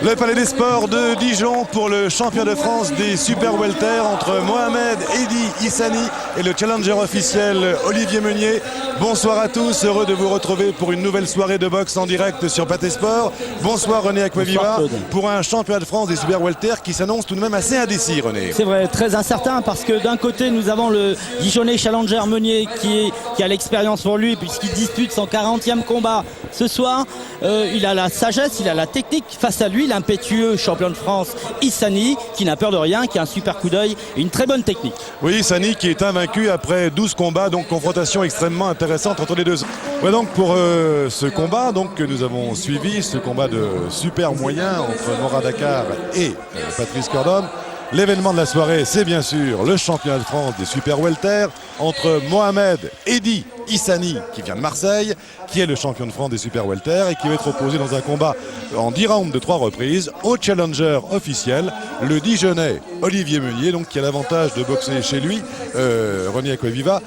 Le Palais des Sports de Dijon pour le champion de France des super welter entre Mohamed Edi Issani et le challenger officiel Olivier Meunier. Bonsoir à tous, heureux de vous retrouver pour une nouvelle soirée de boxe en direct sur Pathé Sport. Bonsoir René Acquaviva pour un championnat de France des super welter qui s'annonce tout de même assez indécis, René. C'est vrai, très incertain parce que d'un côté nous avons le Dijonnais challenger Meunier qui a l'expérience pour lui puisqu'il dispute son 40e combat ce soir. Il a la sagesse, il a la technique. Face à lui, l'impétueux champion de France Issani qui n'a peur de rien, qui a un super coup d'œil et une très bonne technique. Oui, Issani qui est invaincu après 12 combats, donc confrontation extrêmement intéressante entre les deux. Ouais, donc pour ce combat donc, que nous avons suivi, ce combat de super moyen entre Morad Dakar et Patrice Cordon. L'événement de la soirée, c'est bien sûr le championnat de France des super welter entre Mohamed Edi Issani, qui vient de Marseille, qui est le champion de France des super welter et qui va être opposé dans un combat en 10 rounds de 3 reprises au challenger officiel, le Dijonnais Olivier Meunier, donc qui a l'avantage de boxer chez lui, René Acquaviva,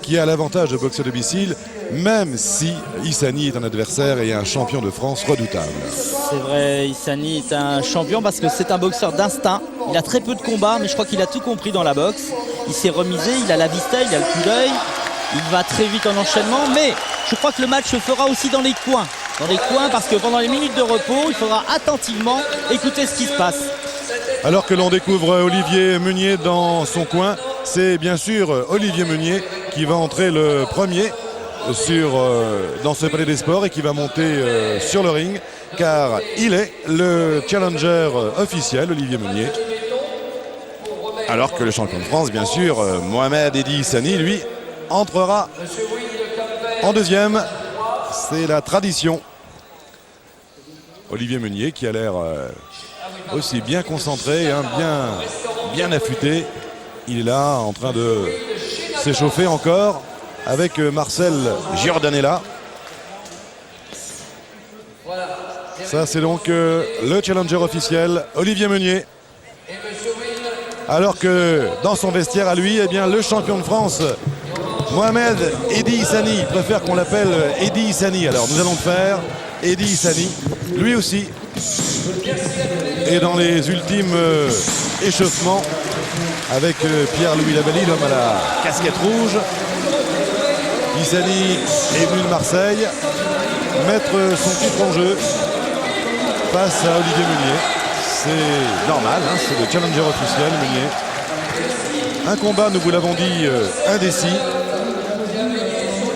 qui a l'avantage de boxer à domicile, même si Issani est un adversaire et un champion de France redoutable. C'est vrai, Issani est un champion parce que c'est un boxeur d'instinct. Il a très peu de combats, mais je crois qu'il a tout compris dans la boxe. Il s'est remisé, il a la vista, il a le coup d'œil. Il va très vite en enchaînement, mais je crois que le match se fera aussi dans les coins. Dans les coins, parce que pendant les minutes de repos, il faudra attentivement écouter ce qui se passe. Alors que l'on découvre Olivier Meunier dans son coin, c'est bien sûr Olivier Meunier qui va entrer le premier dans ce Palais des Sports et qui va monter sur le ring, car il est le challenger officiel, Olivier Meunier. Alors que le champion de France, bien sûr, Mohamed Edi Issani, lui, entrera en deuxième. C'est la tradition. Olivier Meunier qui a l'air aussi bien concentré, hein, bien affûté. Il est là en train de s'échauffer encore avec Marcel Giordanella. Ça c'est donc le challenger officiel Olivier Meunier. Alors que dans son vestiaire à lui, eh bien, le champion de France Mohamed Edi Issani préfère qu'on l'appelle Edi Issani. Alors nous allons le faire. Edi Issani, lui aussi, est dans les ultimes échauffements avec Pierre-Louis Lavalli, l'homme à la casquette rouge. Issani est venu de Marseille mettre son titre en jeu face à Olivier Meunier. C'est normal, hein, c'est le challenger officiel Meunier. Un combat, nous vous l'avons dit, indécis.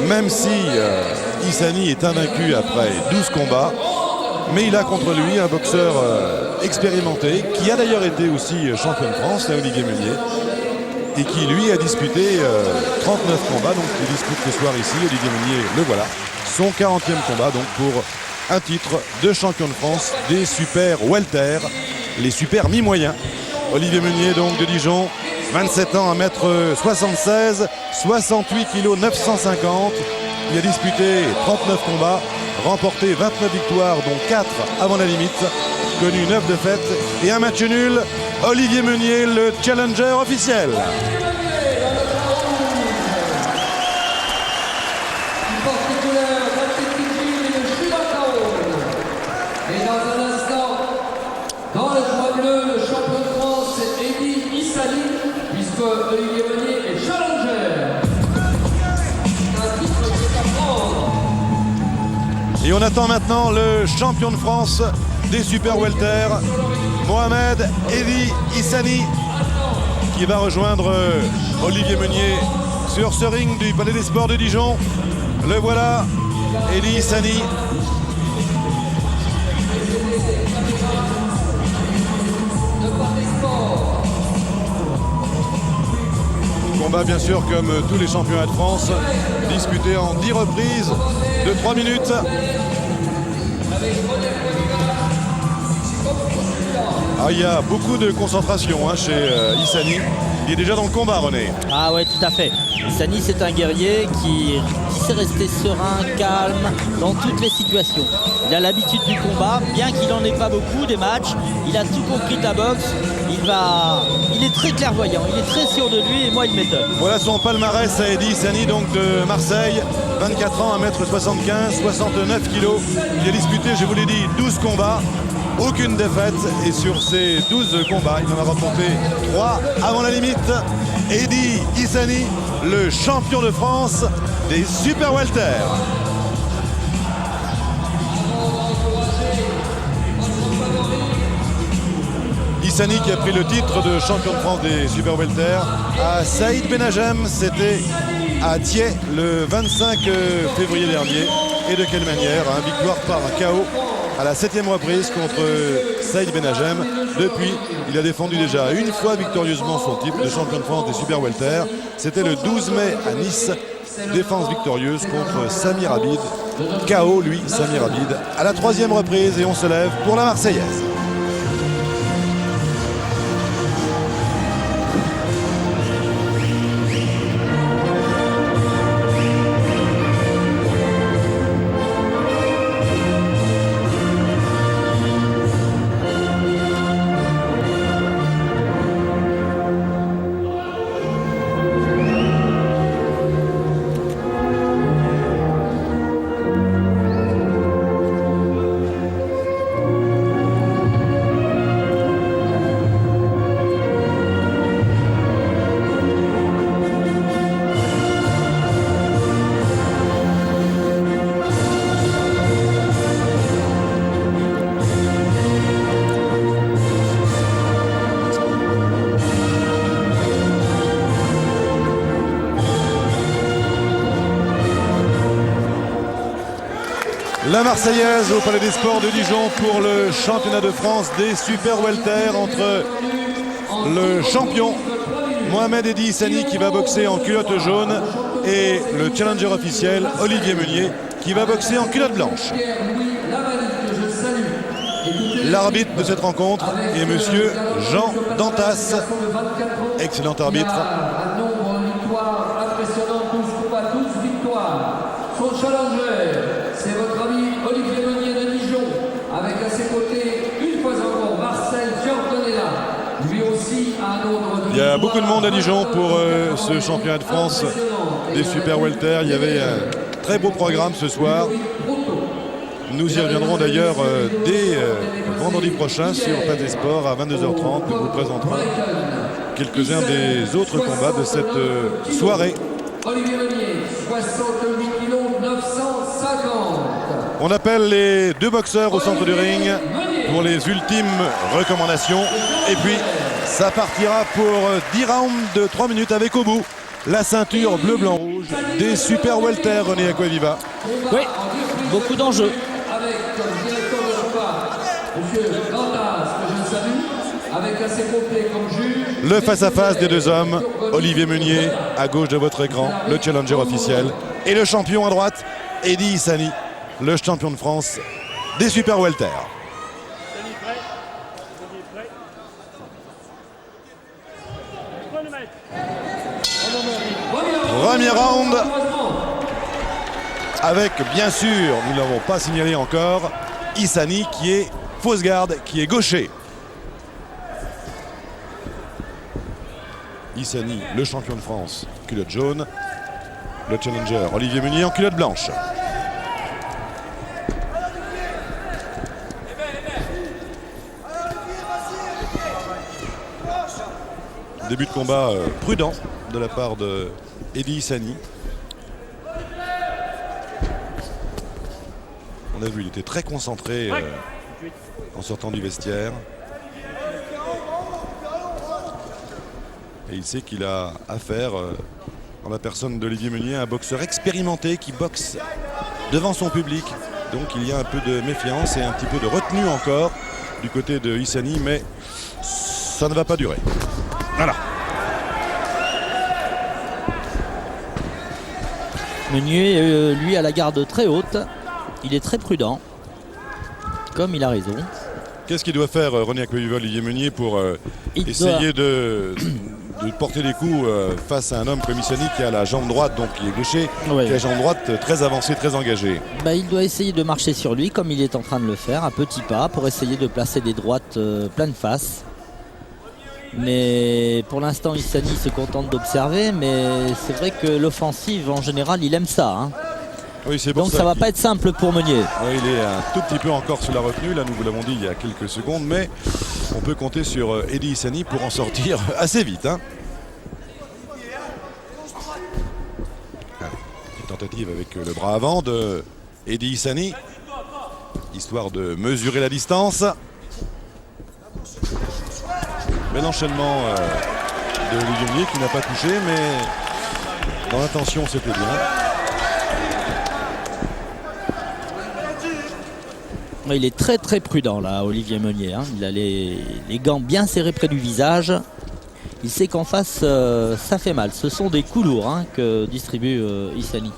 Même si Issani est invaincu après 12 combats, mais il a contre lui un boxeur expérimenté, qui a d'ailleurs été aussi champion de France, Olivier Meunier, et qui lui a disputé 39 combats, donc il dispute ce soir ici, Olivier Meunier, le voilà, son 40e combat donc pour un titre de champion de France des super welter, les super mi-moyens. Olivier Meunier donc de Dijon, 27 ans, 1m76, 68 kg 950. Il a disputé 39 combats, remporté 29 victoires, dont 4 avant la limite, connu 9 défaites et un match nul. Olivier Meunier, le challenger officiel. Olivier Meunier est challenger. Et on attend maintenant le champion de France des super welter, Mohamed Edi Issani, qui va rejoindre Olivier Meunier sur ce ring du Palais des Sports de Dijon. Le voilà, Edi Issani. Combat bien sûr comme tous les championnats de France, disputé en 10 reprises de 3 minutes. Ah, il y a beaucoup de concentration hein, chez Issani. Il est déjà dans le combat, René. Ah ouais, tout à fait. Issani, c'est un guerrier qui sait rester serein, calme dans toutes les situations. Il a l'habitude du combat, bien qu'il n'en ait pas beaucoup des matchs. Il a tout compris de la boxe. Il est très clairvoyant, il est très sûr de lui et moi il m'étonne. Voilà son palmarès à Edi Issani, donc de Marseille. 24 ans, 1m75, 69 kg. Il a disputé, je vous l'ai dit, 12 combats. aucune défaite. Et sur ces 12 combats, il en a remporté 3 avant la limite. Eddy Ihsani, le champion de France des super welter. Ihsani qui a pris le titre de champion de France des super welter à Saïd Benajam, c'était à Thiais le 25 février dernier. Et de quelle manière, victoire par KO à la 7e reprise contre Saïd Benajam. Depuis, il a défendu déjà une fois victorieusement son titre de champion de France des super welter. C'était le 12 mai à Nice. Défense victorieuse contre Samir Abid. KO, lui, Samir Abid, à la 3e reprise. Et on se lève pour la Marseillaise. La Marseillaise au Palais des Sports de Dijon pour le championnat de France des super welter entre le champion Mohamed Eddy Ihsani qui va boxer en culotte jaune et le challenger officiel Olivier Meunier qui va boxer en culotte blanche. L'arbitre de cette rencontre est monsieur Jean Dantas, excellent arbitre. Un nombre de victoires impressionnant, 12 combats, 12 victoires. Son challenger, c'est votre ami Olivier Meunier de Dijon, avec à ses côtés, une fois encore, Marcel Giordonella. Lui aussi a un nombre de... Il y a beaucoup de monde à Dijon pour ce championnat de France des super welter. Il y avait un très beau programme ce soir. Nous y reviendrons d'ailleurs dès vendredi prochain sur Palais des Sports à 22h30. Nous vous présenterons quelques-uns des autres combats de cette soirée. Olivier Meunier, 68 kg 950. On appelle les deux boxeurs au centre du ring pour les ultimes recommandations. Et puis, ça partira pour 10 rounds de 3 minutes avec au bout la ceinture bleu-blanc-rouge des super welter. René Acquaviva. Oui, beaucoup d'enjeux. Avec comme directeur de combat, monsieur Dantas, que je salue, avec assez complet comme juge. Le face-à-face des deux hommes, Olivier Meunier à gauche de votre écran, le challenger officiel. Et le champion à droite, Eddy Ihsani, le champion de France des super welter. Premier round avec, bien sûr, nous ne l'avons pas signalé encore, Ihsani qui est fausse garde, qui est gaucher. Ihsani, le champion de France, culotte jaune. Le challenger, Olivier Meunier, en culotte blanche. Début de combat prudent de la part de Eddy Ihsani. On a vu, il était très concentré en sortant du vestiaire. Et il sait qu'il a affaire, en la personne d'Olivier Meunier, un boxeur expérimenté qui boxe devant son public. Donc il y a un peu de méfiance et un petit peu de retenue encore du côté de Ihsani, mais ça ne va pas durer. Voilà. Meunier, lui, a la garde très haute. Il est très prudent, comme il a raison. Qu'est-ce qu'il doit faire, René Acquaviva, Olivier Meunier, pour essayer de porter des coups face à un homme comme Ihsani qui a la jambe droite, donc qui est gaucher, Ouais. qui a la jambe droite très avancée, très engagée. Il doit essayer de marcher sur lui, comme il est en train de le faire, à petits pas, pour essayer de placer des droites pleine face. Mais pour l'instant, Ihsani se contente d'observer, mais c'est vrai que l'offensive, en général, il aime ça. Oui, c'est pour Donc ça va pas être simple pour Meunier. Oui, il est un tout petit peu encore sous la retenue. Là, nous vous l'avons dit il y a quelques secondes. Mais on peut compter sur Eddy Issani pour en sortir assez vite. Hein. Petite tentative avec le bras avant de Eddy Issani, histoire de mesurer la distance. Bel enchaînement de Olivier Meunier qui n'a pas touché, mais dans l'intention c'était bien. Il est très très prudent là, Olivier Meunier. Hein. Il a les gants bien serrés près du visage. Il sait qu'en face, ça fait mal. Ce sont des coups lourds hein, que distribue Issani.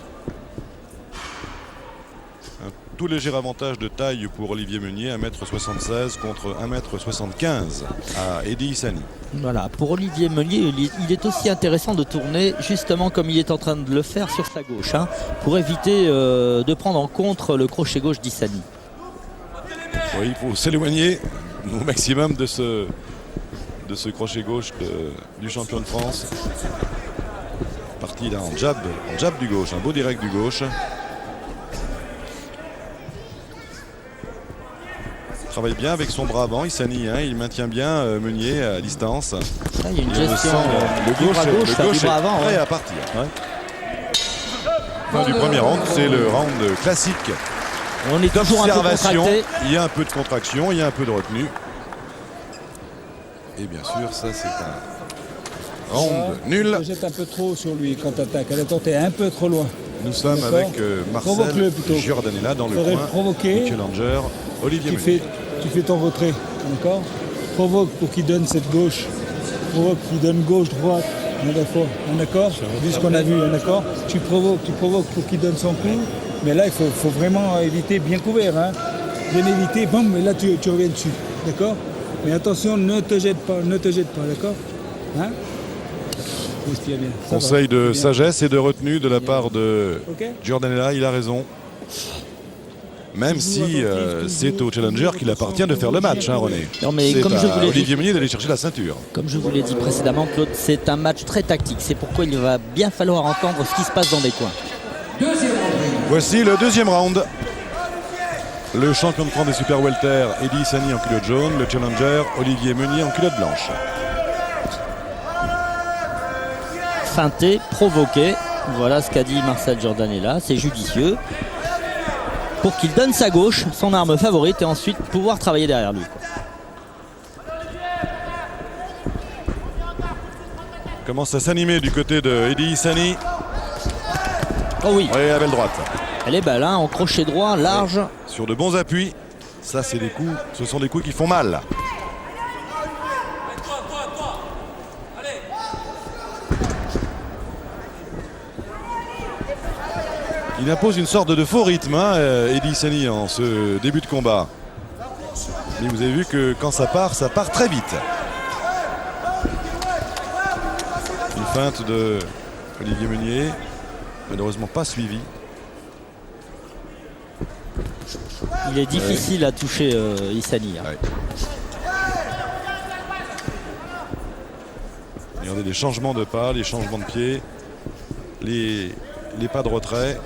Un tout léger avantage de taille pour Olivier Meunier, 1m76 contre 1m75 à Eddy Issani. Voilà, pour Olivier Meunier, il est aussi intéressant de tourner justement comme il est en train de le faire sur sa gauche, hein, pour éviter de prendre en contre le crochet gauche d'Issani. Oui, il faut s'éloigner au maximum de ce crochet gauche du champion de France. Parti là en jab du gauche, un beau direct du gauche. Travaille bien avec son bras avant, Issani, hein, il maintient bien Meunier à distance. Ah, il y a une gestion le gauche est bras avant, prêt ouais. à partir. Ouais. Fin du premier round, c'est le round classique. On est toujours un peu contracté. Il y a un peu de contraction, il y a un peu de retenue. Et bien sûr, ça c'est un round nul. Tu jette un peu trop sur lui quand tu attaques. Tu es un peu trop loin. Nous sommes avec Marcel Giordanella dans le coin du challenger Olivier Meunier. Tu fais ton retrait, d'accord? Provoque pour qu'il donne cette gauche. Provoque qu'il donne gauche-droite. D'accord? Vu ce qu'on a vu, d'accord? Tu provoques pour qu'il donne son coup. Mais là, il faut vraiment éviter bien couvert. Hein. Bien éviter, boum, mais là tu reviens dessus. D'accord? Mais attention, ne te jette pas, d'accord? Hein? Bien. Conseil de sagesse et de retenue de la part de Giordanella, il a raison. Même si c'est au challenger qu'il appartient de faire le match, hein, René. Non, mais c'est comme à je vous l'ai Olivier dit, Meunier d'aller chercher la ceinture. Comme je vous l'ai dit précédemment, Claude, c'est un match très tactique. C'est pourquoi il va bien falloir entendre ce qui se passe dans les coins. Voici le deuxième round. Le champion de France des super welter, Eddy Issani en culotte jaune. Le challenger, Olivier Meunier en culotte blanche. Feinté, provoqué. Voilà ce qu'a dit Marcel Giordanella. C'est judicieux. Pour qu'il donne sa gauche, son arme favorite, et ensuite pouvoir travailler derrière lui. Commence à s'animer du côté de Eddy Issani. Oh oui. Oui, la belle droite. Elle est belle, hein, en crochet droit, large. Sur de bons appuis. Ça, c'est des coups. Ce sont des coups qui font mal. Il impose une sorte de faux rythme, hein, Eddy Issani, en ce début de combat. Mais vous avez vu que quand ça part très vite. Une feinte de Olivier Meunier, malheureusement pas suivie. Il est difficile à toucher Issani. Hein. Ouais. Regardez les changements de pas, les changements de pied, les pas de retrait.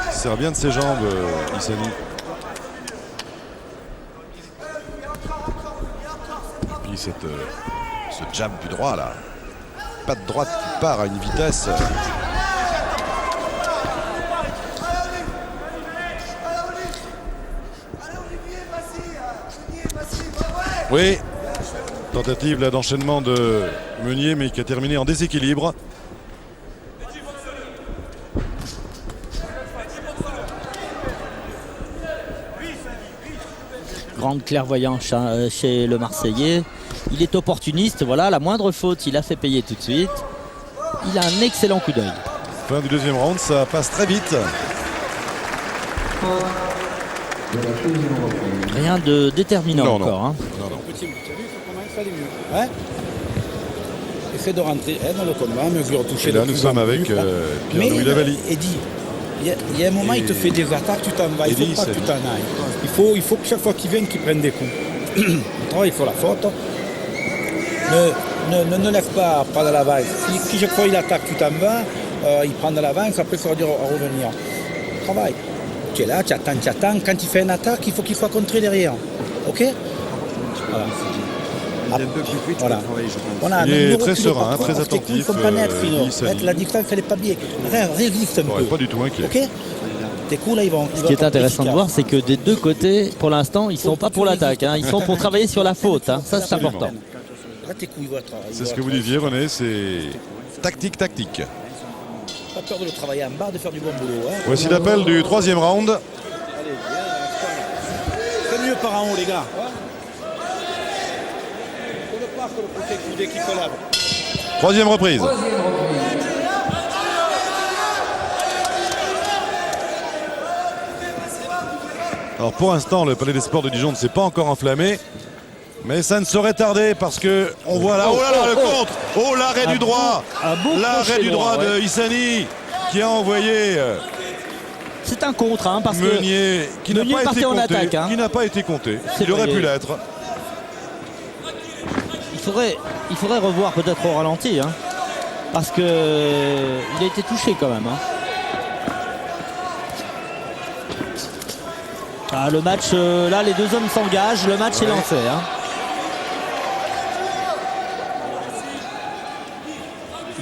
Il sert bien de ses jambes, Issani. Et puis ce jab du droit là. Pas de droite qui part à une vitesse. Oui, tentative là d'enchaînement de Meunier, mais qui a terminé en déséquilibre. Grande clairvoyance chez le Marseillais. Il est opportuniste, voilà, la moindre faute, il a fait payer tout de suite. Il a un excellent coup d'œil. Fin du deuxième round, ça passe très vite. Rien de déterminant Non, encore. non. Hein. Non, non. Hein? Essaie de rentrer dans le combat, mesure toucher. Et là, nous sommes avec Pierre-Louis Lavallie. Eddy, il y a un moment, il te fait des attaques, tu t'en vas. Il Eddy, faut pas que c'est tu t'en ailles. Il faut que chaque fois qu'il vienne, qu'il prenne des coups. Il faut la faute. Ne lève pas dans la vague. Si chaque fois il attaque, tu t'en vas, il prend de l'avance, après il faudra dire à revenir. Travail. Tu es là, tu attends. Quand il fait une attaque, il faut qu'il soit contré derrière. Ok? Voilà. Un peu plus vite, Voilà. travailler, je pense. Voilà, Il est même le très recul serein, par très contre, tes coups, attentif, ils sont pas nets, Frino. Issani. La distance, elle est pas bien. Résiste un Ouais, peu. pas du tout inquiet. Ok? Tes coups là, ils vont. Ce qui est intéressant de voir, c'est que des deux côtés, pour l'instant, ils sont pas pour l'attaque, hein. Ils sont pour travailler sur la faute, hein. Ça, c'est important. Là, tes coups, ils vont être. C'est ce que vous disiez, René, c'est tactique. Pas peur de le travailler en bas, de faire du bon boulot. Hein. Voici l'appel du 3e round. C'est mieux par en haut, les gars. Faut le pas que le côté coudé qui collabore. 3e reprise. Troisième reprise. Alors pour l'instant, le Palais des Sports de Dijon ne s'est pas encore enflammé. Mais ça ne saurait tarder parce que on voit là, oh là là, le contre. Oh, l'arrêt du droit. Un beau L'arrêt crochet du droit droit, de Issani qui a envoyé C'est un contre, hein, parce que Meunier qui n'a Meunier pas été partait en compté. attaque, hein. Qui n'a pas été compté. C'est Il aurait vrai. pu l'être. il faudrait revoir peut-être au ralenti, hein, parce que il a été touché quand même, hein. Ah, le match, là, les deux hommes s'engagent, le match est lancé, hein.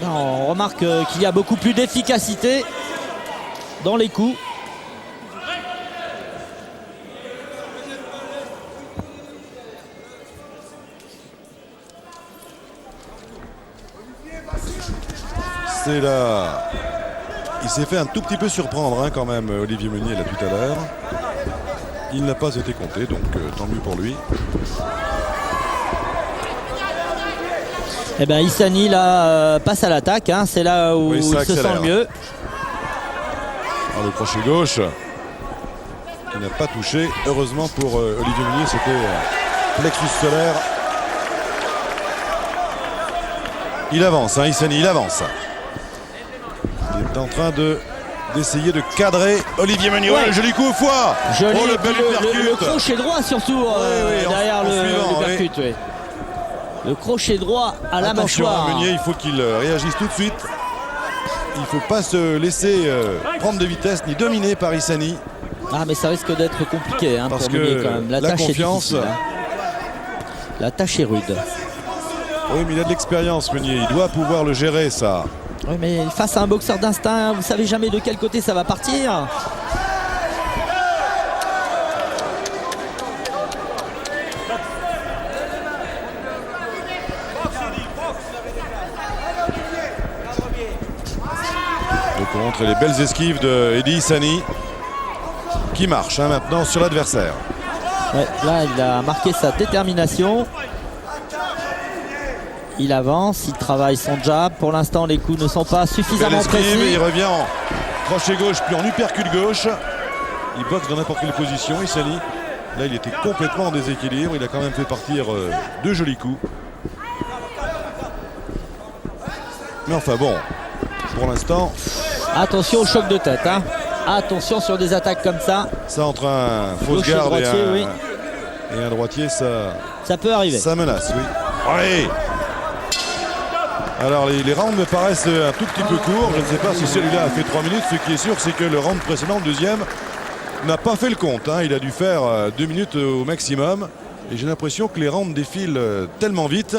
Là, on remarque qu'il y a beaucoup plus d'efficacité dans les coups. C'est là. Il s'est fait un tout petit peu surprendre, hein, quand même, Olivier Meunier là tout à l'heure. Il n'a pas été compté, donc tant mieux pour lui. Eh bien, Issani là passe à l'attaque, hein. C'est là où Oui, il ça se sent accélère. le mieux. Alors, le crochet gauche qui n'a pas touché. Heureusement pour Olivier Meunier, c'était plexus solaire. Il avance, hein, Issani, il avance. Il est en train d'essayer de cadrer Olivier Meunier. Ouais. Le joli coup au foie. Joli, Oh, le et puis bel uppercut. le crochet droit surtout oui, derrière en suivant, le percute, oui. Le crochet droit à la Attention, mâchoire. hein, Meunier, il faut qu'il réagisse tout de suite. Il ne faut pas se laisser prendre de vitesse ni dominer par Issani. Ah, mais ça risque d'être compliqué, hein, Parce pour Meunier que quand même. la tâche confiance- est difficile, hein. La tâche est rude. Oui, mais il a de l'expérience, Meunier. Il doit pouvoir le gérer, ça. Oui, mais face à un boxeur d'instinct, vous savez jamais de quel côté ça va partir. Le contre et les belles esquives de Eddie Issani qui marche, hein, maintenant sur l'adversaire. Ouais, là, il a marqué sa détermination. Il avance, il travaille son jab. Pour l'instant, les coups ne sont pas Belle suffisamment esquive, et précis. il revient en crochet gauche puis en uppercut gauche. Il boxe dans n'importe quelle position, Issani. Là, il était complètement en déséquilibre. Il a quand même fait partir deux jolis coups. Mais enfin bon, pour l'instant, Attention au choc de tête, hein. Attention sur des attaques comme ça. ça entre un fausse Gauche et garde et droitier, oui. et un droitier, Ça peut arriver. ça menace, oui. Allez. Alors les rounds me paraissent un tout petit peu courts. Je ne sais pas si celui-là a fait 3 minutes. Ce qui est sûr, c'est que le round précédent, le deuxième, n'a pas fait le compte, hein. Il a dû faire 2 minutes au maximum. Et j'ai l'impression que les rounds défilent tellement vite.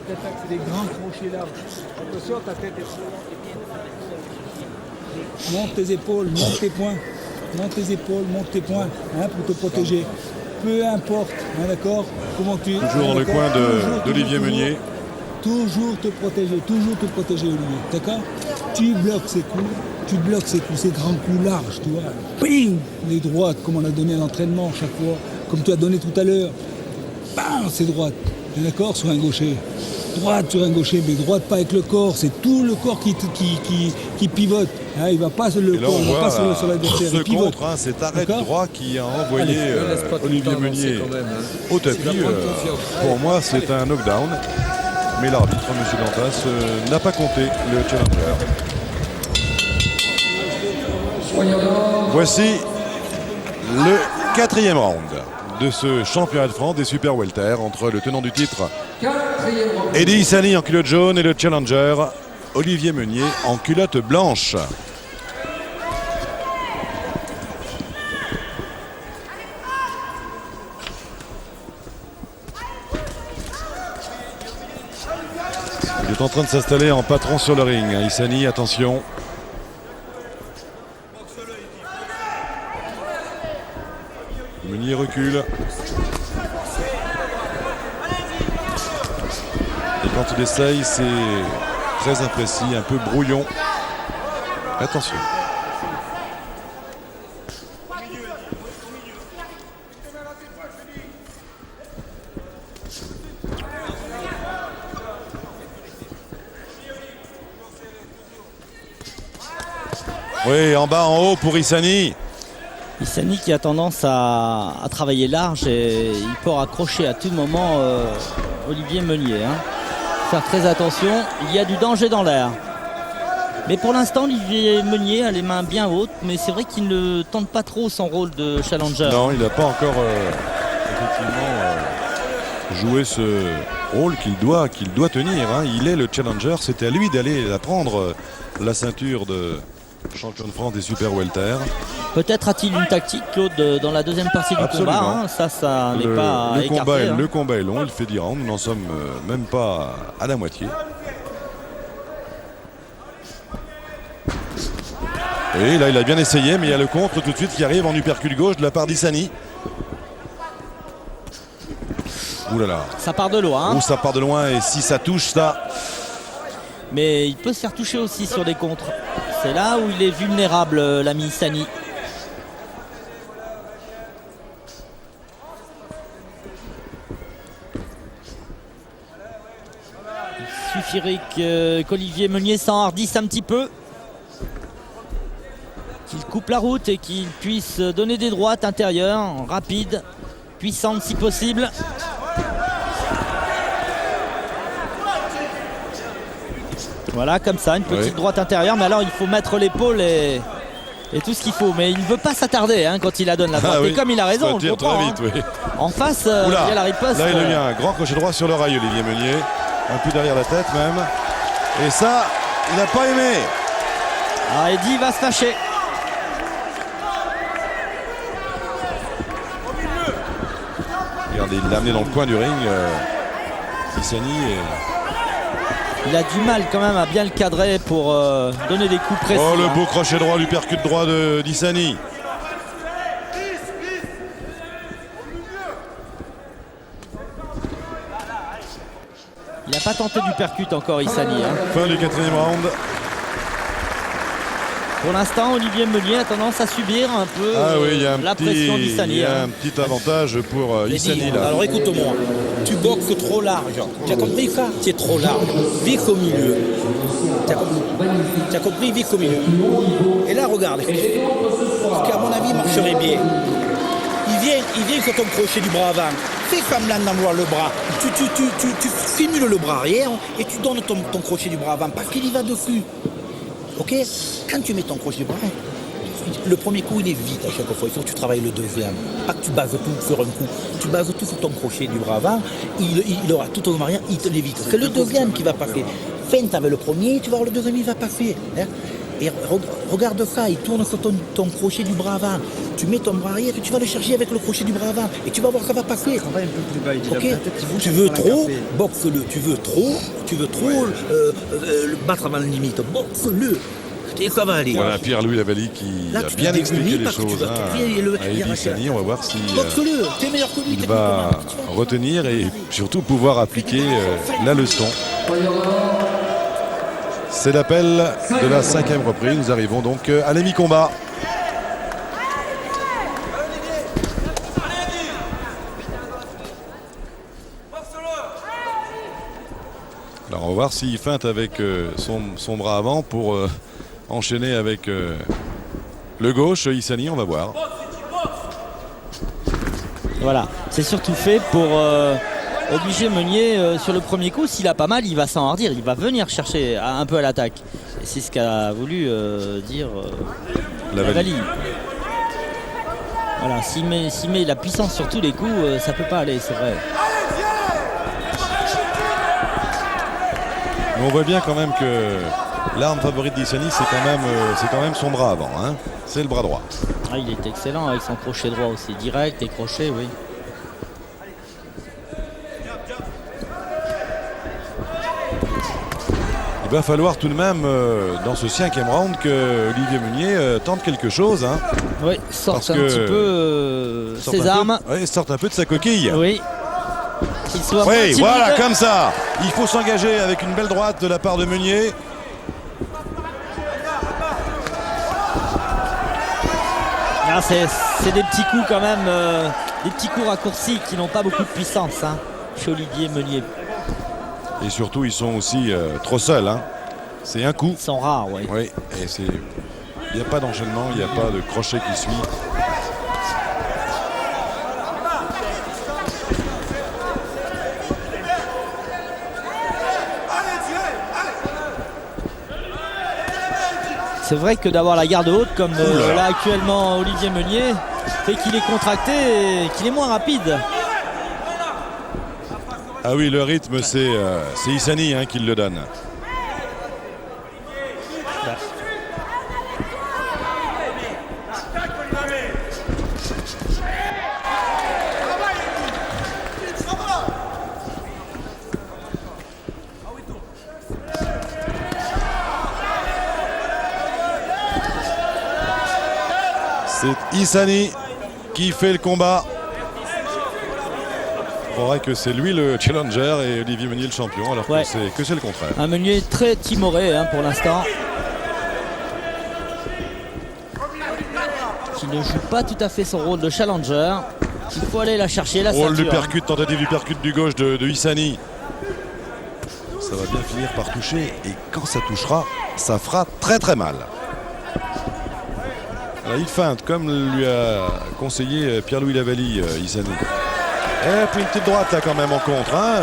C'est des grands crochets là. Attention, ta tête est monte tes épaules, monte tes poings. Monte tes épaules, monte tes poings, hein, pour te protéger. Peu importe, hein, d'accord. Comment tu. Toujours dans le coin d'Olivier Meunier. Toujours te protéger, Olivier. D'accord. Tu bloques ces coups, ces grands coups larges, tu vois. Bing, les droites, comme on a donné à l'entraînement chaque fois, comme tu as donné tout à l'heure. Bam, c'est droite. D'accord, sur un gaucher. Droite sur un gaucher, mais droite pas avec le corps, c'est tout le corps qui pivote. Hein, il va pas sur le Et là, corps, on il va pas voit sur l'adversaire, ce il pivote. contre, hein, cet arrêt D'accord. droit qui a envoyé Ne laisse pas tout le Olivier temps avancer Meunier quand même, hein. au tapis. C'est la bonne confiance. Pour moi, c'est un knockdown. Mais l'arbitre, M. Dantas, n'a pas compté le challenger. Voici le 4e round de ce championnat de France des super welter entre le tenant du titre Quatrième reprise. Eddie Issani en culotte jaune et le challenger Olivier Meunier en culotte blanche. Il est en train de s'installer en patron sur le ring. Issani, attention. Meunier recule. Et quand il essaye, c'est très imprécis, un peu brouillon. Attention. Oui, en bas, en haut pour Issani. Issani qui a tendance à travailler large et il peut raccrocher à tout moment Olivier Meunier. Hein. Faire très attention, il y a du danger dans l'air. Mais pour l'instant, Olivier Meunier a les mains bien hautes, mais c'est vrai qu'il ne tente pas trop son rôle de challenger. Non, il n'a pas encore effectivement joué ce rôle qu'il doit tenir. Hein. Il est le challenger, c'est à lui d'aller la prendre, la ceinture de champion de France des super welter. Peut-être a-t-il une tactique, Claude, dans la deuxième partie du combat. Hein. Ça n'est pas à écarter. Le combat est long, il fait 10 rounds, nous n'en sommes même pas à la moitié. Et là, il a bien essayé, mais il y a le contre tout de suite qui arrive en uppercut gauche de la part d'Issani. Ouh là là. Ça part de loin. Ouh, ça part de loin et si ça touche, ça. Mais il peut se faire toucher aussi sur des contres. C'est là où il est vulnérable, l'ami Issani. Il suffirait qu'Olivier Meunier s'enhardisse un petit peu, qu'il coupe la route et qu'il puisse donner des droites intérieures, rapides, puissantes si possible. Voilà, comme ça, une petite droite intérieure. Mais alors, il faut mettre l'épaule et tout ce qu'il faut. Mais il ne veut pas s'attarder hein, quand il la donne la droite. Et comme il a raison, on le comprend. Vite, oui. En face, il y a la riposte. Là, il a eu un grand crochet droit sur le rail, Olivier Meunier. Un peu derrière la tête même. Et ça, il n'a pas aimé. Ah, Eddy va se fâcher. Regardez, il l'a amené dans le coin du ring. Issani Il a du mal quand même à bien le cadrer pour donner des coups précis. Oh, le beau crochet droit, l'uppercut droit d'Issani. Il n'a pas tenté d'uppercut encore, Issani. Hein. Fin du 4e round. Pour l'instant, Olivier Meunier a tendance à subir un peu la pression d'Issani. Il y a un petit avantage pour Issani là. Alors écoute-moi, tu boxes trop large. Tu as compris ça? Tu es trop large. Vis au milieu. Tu as compris? Vis au milieu. Et là, regarde. Ce qui, à mon avis, marcherait bien. Il vient sur ton crochet du bras avant. Fais comme là d'envoyer le bras. Tu stimules le bras arrière et tu donnes ton crochet du bras avant parce qu'il y va dessus. Ok? Quand tu mets ton crochet du bras, le premier coup il est vite à chaque fois. Il faut que tu travailles le deuxième. Pas que tu bases tout sur un coup. Tu bases tout sur ton crochet du bras avant. Il aura tout au arrière, il te l'évite. C'est le deuxième qui va passer. Feinte avec le premier, tu vas voir le deuxième il va passer. Hein? Et regarde ça, il tourne sur ton crochet du bras avant. Tu mets ton bras arrière et tu vas le chercher avec le crochet du bras avant. Et tu vas voir ça va passer. Okay. Tu veux trop, boxe-le. Tu veux trop le battre avant la limite. Boxe-le. Et ça va aller. Voilà Pierre-Louis Lavallie qui a bien expliqué les choses à Eddy Issani. On va voir si il va retenir et surtout pouvoir appliquer la leçon. C'est l'appel de la 5e reprise. Nous arrivons donc à la mi-combat. Alors on va voir s'il feinte avec son bras avant pour enchaîner avec le gauche. Issani, on va voir. Voilà, c'est surtout fait pour obliger Meunier sur le premier coup. S'il a pas mal, il va s'enhardir, il va venir chercher un peu à l'attaque. Et c'est ce qu'a voulu dire Lavallie. Voilà, s'il met la puissance sur tous les coups, ça peut pas aller, c'est vrai. Mais on voit bien quand même que l'arme favorite d'Issani, c'est quand même son bras avant. Hein. C'est le bras droit. Ah, il est excellent avec son crochet droit aussi. Direct et crochet, oui. Il va falloir tout de même, dans ce 5e round, que Olivier Meunier tente quelque chose. Hein, Oui, sorte parce un que- petit peu sorte ses un peu- armes. ouais, sorte un peu de sa coquille. Oui. Qu'il soit moins Oui, timide. voilà, comme ça. Il faut s'engager avec une belle droite de la part de Meunier. Ah, c'est des petits coups quand même, des petits coups raccourcis qui n'ont pas beaucoup de puissance hein, chez Olivier Meunier. Et surtout, ils sont aussi trop seuls. Hein. C'est un coup. Ils sont rares, oui. Oui, et il n'y a pas d'enchaînement, il n'y a pas de crochet qui suit. C'est vrai que d'avoir la garde haute comme là actuellement Olivier Meunier fait qu'il est contracté et qu'il est moins rapide. Ah oui, le rythme, c'est Issani hein, qui le donne. C'est Issani qui fait le combat. Il faudrait que c'est lui le challenger et Olivier Meunier le champion, alors Ouais. que c'est le contraire. Un Meunier très timoré hein, pour l'instant. Qui ne joue pas tout à fait son rôle de challenger. Il faut aller la chercher, la Oh, ceinture. le percute, tentative du percute du gauche de Issani. Ça va bien finir par toucher et quand ça touchera, ça fera très très mal. Alors, il feinte comme lui a conseillé Pierre-Louis Lavallie, Issani. Et puis une petite droite là quand même en contre. Hein,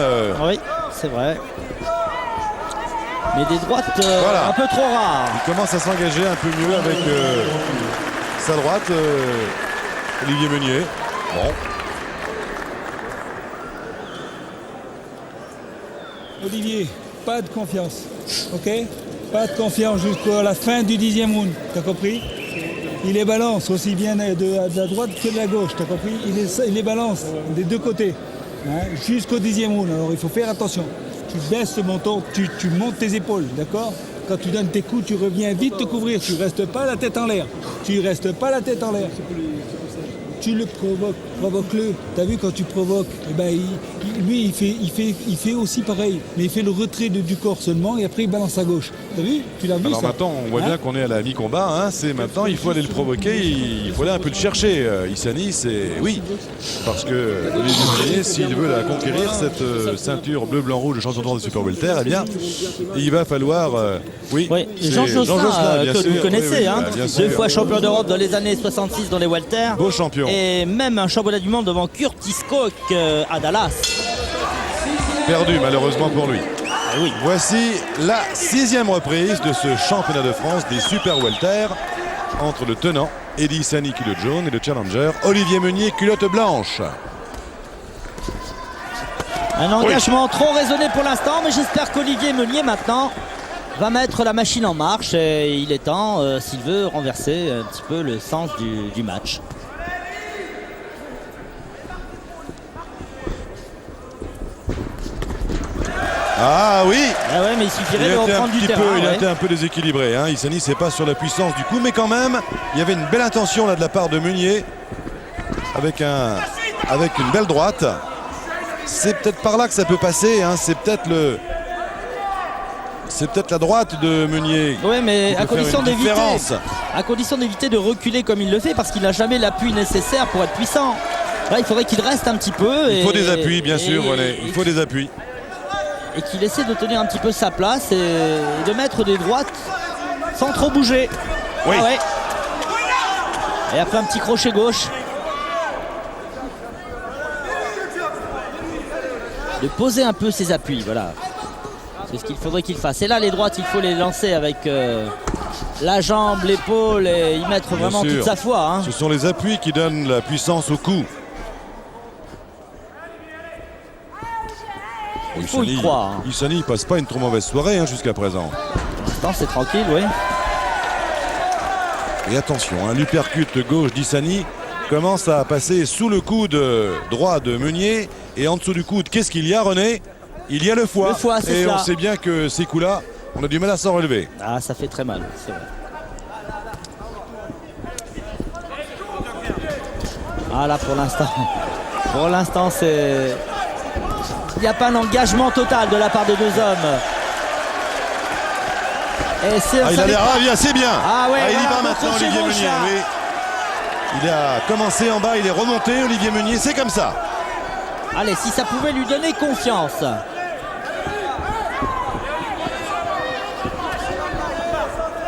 Oui, c'est vrai. Mais des droites Voilà. un peu trop rares. Il commence à s'engager un peu mieux avec sa droite, Olivier Meunier. Bon. Olivier, pas de confiance, ok? Pas de confiance jusqu'à la fin du 10e round, t'as compris? Il les balance aussi bien de la droite que de la gauche, t'as compris? Il les balance des deux côtés, hein, jusqu'au 10e round. Alors il faut faire attention. Tu baisses le menton, tu montes tes épaules, d'accord? Quand tu donnes tes coups, tu reviens vite te couvrir. Tu restes pas la tête en l'air. Tu restes pas la tête en l'air. Tu le provoques, provoque-le. T'as vu quand tu provoques, eh ben, lui il fait aussi pareil, mais il fait le retrait du corps seulement et après il balance à gauche. T'as vu? Tu l'as vu Alors ça? maintenant, on voit Hein? bien qu'on est à la mi-combat. Hein, c'est maintenant, il faut aller le provoquer, il faut aller un peu le chercher. Issani, c'est oui, parce que Olivier Meunier, s'il veut la conquérir cette ceinture bleu-blanc-rouge de champion de France de Super Welter, eh bien, il va falloir, oui, Oui, c'est Jean Josselin, bien que sûr. vous connaissez, Oui, oui, hein, bah, bien deux sûr. fois champion d'Europe dans les années 66 dans les Welter. Beau champion. Et même un championnat du monde devant Curtis Koch à Dallas. Perdu malheureusement pour lui. oui. Voici la 6e reprise de ce championnat de France des Super Welter entre le tenant Eddie Issani culotte jaune et le challenger Olivier Meunier culotte blanche. Un engagement trop raisonné pour l'instant, mais j'espère qu'Olivier Meunier maintenant va mettre la machine en marche et il est temps, s'il veut, renverser un petit peu le sens du match. Ah oui, Ah ouais, mais il suffirait de reprendre du terrain. il a ouais. été un peu déséquilibré. Hein. Issani, c'est pas sur la puissance du coup, mais quand même, il y avait une belle intention là de la part de Meunier avec une belle droite. C'est peut-être par là que ça peut passer. Hein. C'est peut-être la droite de Meunier. Oui, mais qui à peut faire condition une d'éviter, différence. de reculer comme il le fait, parce qu'il n'a jamais l'appui nécessaire pour être puissant. Là, il faudrait qu'il reste un petit peu. Il faut des appuis, bien sûr, et- René. Il faut des appuis. Et qu'il essaie de tenir un petit peu sa place et de mettre des droites sans trop bouger. Oui. Ah ouais. Et après un petit crochet gauche. De poser un peu ses appuis, voilà. C'est ce qu'il faudrait qu'il fasse. Et là, les droites, il faut les lancer avec la jambe, l'épaule et y mettre Bien vraiment sûr. toute sa foi. Hein. Ce sont les appuis qui donnent la puissance au coup. Oh, faut y croire. Hein. Issani, il passe pas une trop mauvaise soirée hein, jusqu'à présent. Pour l'instant, c'est tranquille, oui. Et attention, l'uppercut gauche d'Issani commence à passer sous le coude droit de Meunier. Et en dessous du coude, qu'est-ce qu'il y a, René? Il y a le foie. Le foie, c'est et ça. On sait bien que ces coups-là, on a du mal à s'en relever. Ah, ça fait très mal, c'est vrai. Ah là, pour l'instant, c'est... Il n'y a pas un engagement total de la part des deux hommes. Et il a l'air ravi, c'est bien. Ah ouais, il y voilà, va maintenant, crochet Olivier gauche, Meunier. là. Oui. Il a commencé en bas, il est remonté, Olivier Meunier, c'est comme ça. Allez, si ça pouvait lui donner confiance.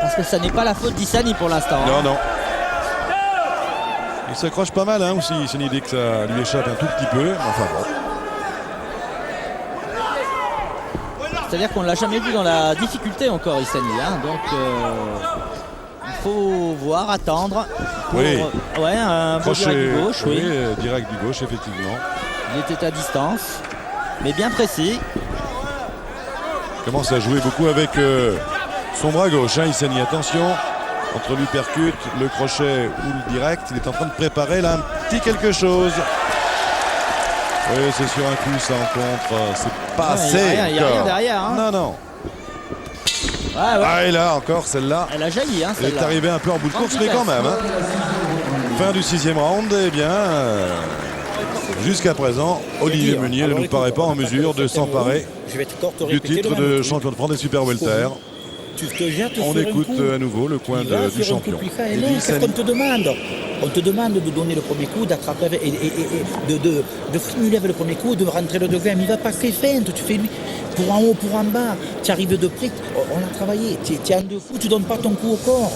Parce que ça n'est pas la faute d'Issani pour l'instant. Non, non. Il s'accroche pas mal aussi, c'est une idée que ça lui échappe un tout petit peu. Enfin bon. C'est-à-dire qu'on ne l'a jamais vu dans la difficulté encore, Issani. Hein, donc, il faut voir, attendre. Pour, oui. Ouais, un beau direct du gauche. Oui. Direct du gauche, effectivement. Il était à distance, mais bien précis. Il commence à jouer beaucoup avec son bras gauche. Issani, attention. Entre l'uppercut, le crochet ou le direct, il est en train de préparer là un petit quelque chose. Oui, c'est sur un coup, ça en contre. C'est pas assez. Il n'y a rien derrière. Hein. Non, non. Ouais. Ah, et là, encore celle-là. Elle a jailli. Hein, elle est arrivée un peu en bout de course, mais quand même. Hein. Fin du 6e round, eh bien, jusqu'à présent, Olivier Meunier ne nous paraît pas en mesure de s'emparer du titre de champion de France des super welter. On écoute à nouveau le coin du champion. Qu'est-ce qu'on te demande? On te demande de donner le premier coup, d'attraper et de stimuler avec le premier coup, de rentrer le deuxième. Il ne va pas faire feinte, tu fais lui pour en haut, pour en bas. Tu arrives de près, on a travaillé. Tu es en deux coups, tu ne donnes pas ton coup au corps.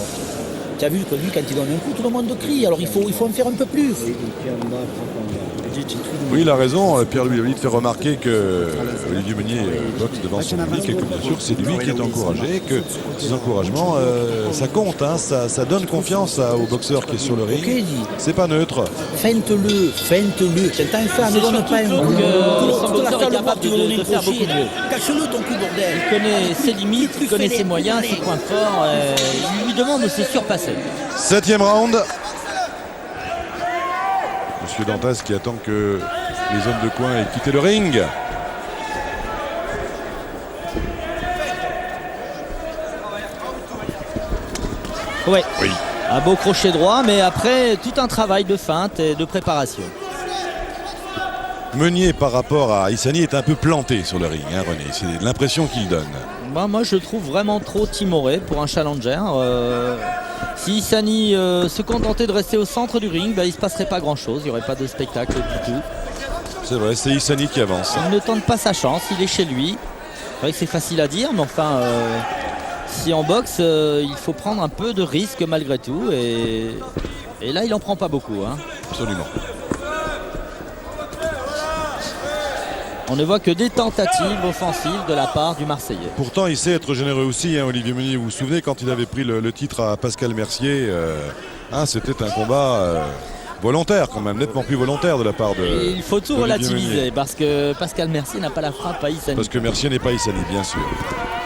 Tu as vu que lui, quand il donne un coup, tout le monde crie. Alors il faut en faire un peu plus. Oui, il a raison. Pierre-Louis David fait remarquer que Olivier Meunier boxe devant son public et que bien sûr c'est lui qui est encouragé, que ces encouragements, ça compte, hein, ça donne confiance aux boxeurs qui est sur le ring. C'est pas neutre. Feinte-le. C'est un fan, ne donne pas un coup. Son boxeur est capable de faire beaucoup mieux. Cache-le ton coup, bordel. Il connaît ses limites, il connaît ses moyens, ses points forts. Il lui demande de se surpasser. 7e round. Monsieur Dantas qui attend que les hommes de coin aient quitté le ring. Ouais. Oui. Un beau crochet droit, mais après tout un travail de feinte et de préparation. Meunier par rapport à Issani est un peu planté sur le ring, hein, René. C'est l'impression qu'il donne. Moi je le trouve vraiment trop timoré pour un challenger. Si Issani se contentait de rester au centre du ring, il ne se passerait pas grand chose, il n'y aurait pas de spectacle du tout. C'est vrai, c'est Issani qui avance. Il ne tente pas sa chance, il est chez lui. C'est vrai que c'est facile à dire, mais enfin, si on boxe, il faut prendre un peu de risque malgré tout. Et là, il n'en prend pas beaucoup. Hein. Absolument. On ne voit que des tentatives offensives de la part du Marseillais. Pourtant, il sait être généreux aussi, hein, Olivier Meunier. Vous vous souvenez quand il avait pris le titre à Pascal Mercier, c'était un combat volontaire quand même, nettement plus volontaire de la part de. Et il faut tout relativiser parce que Pascal Mercier n'a pas la frappe à Issani. Parce que Mercier n'est pas Issani, bien sûr.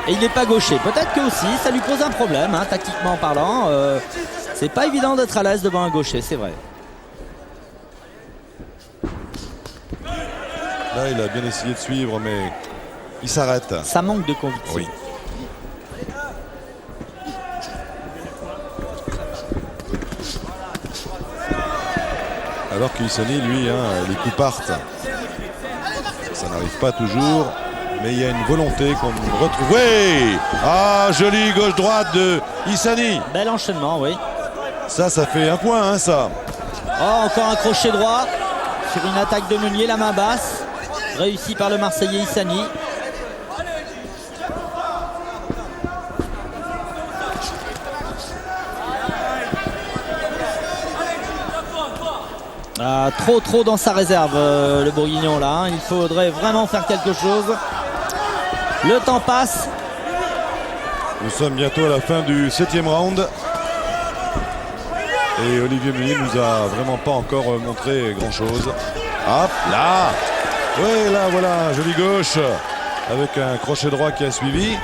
Et il n'est pas gaucher. Peut-être que aussi, ça lui pose un problème, hein, tactiquement parlant. C'est pas évident d'être à l'aise devant un gaucher, c'est vrai. Là, il a bien essayé de suivre, mais il s'arrête. Ça manque de conviction. Oui. Alors qu'Issani, lui, les coups partent. Ça n'arrive pas toujours, mais il y a une volonté qu'on retrouve. Oui! Ah, joli gauche-droite de Issani. Bel enchaînement, oui. Ça fait un point, hein, ça. Oh, encore un crochet droit sur une attaque de Meunier, la main basse. Réussi par le Marseillais Issani. Trop dans sa réserve, le Bourguignon là. Hein. Il faudrait vraiment faire quelque chose. Le temps passe. Nous sommes bientôt à la fin du 7e round. Et Olivier Meunier nous a vraiment pas encore montré grand chose. Hop, là. Oui, là, voilà, jolie gauche. avec un crochet droit qui a suivi.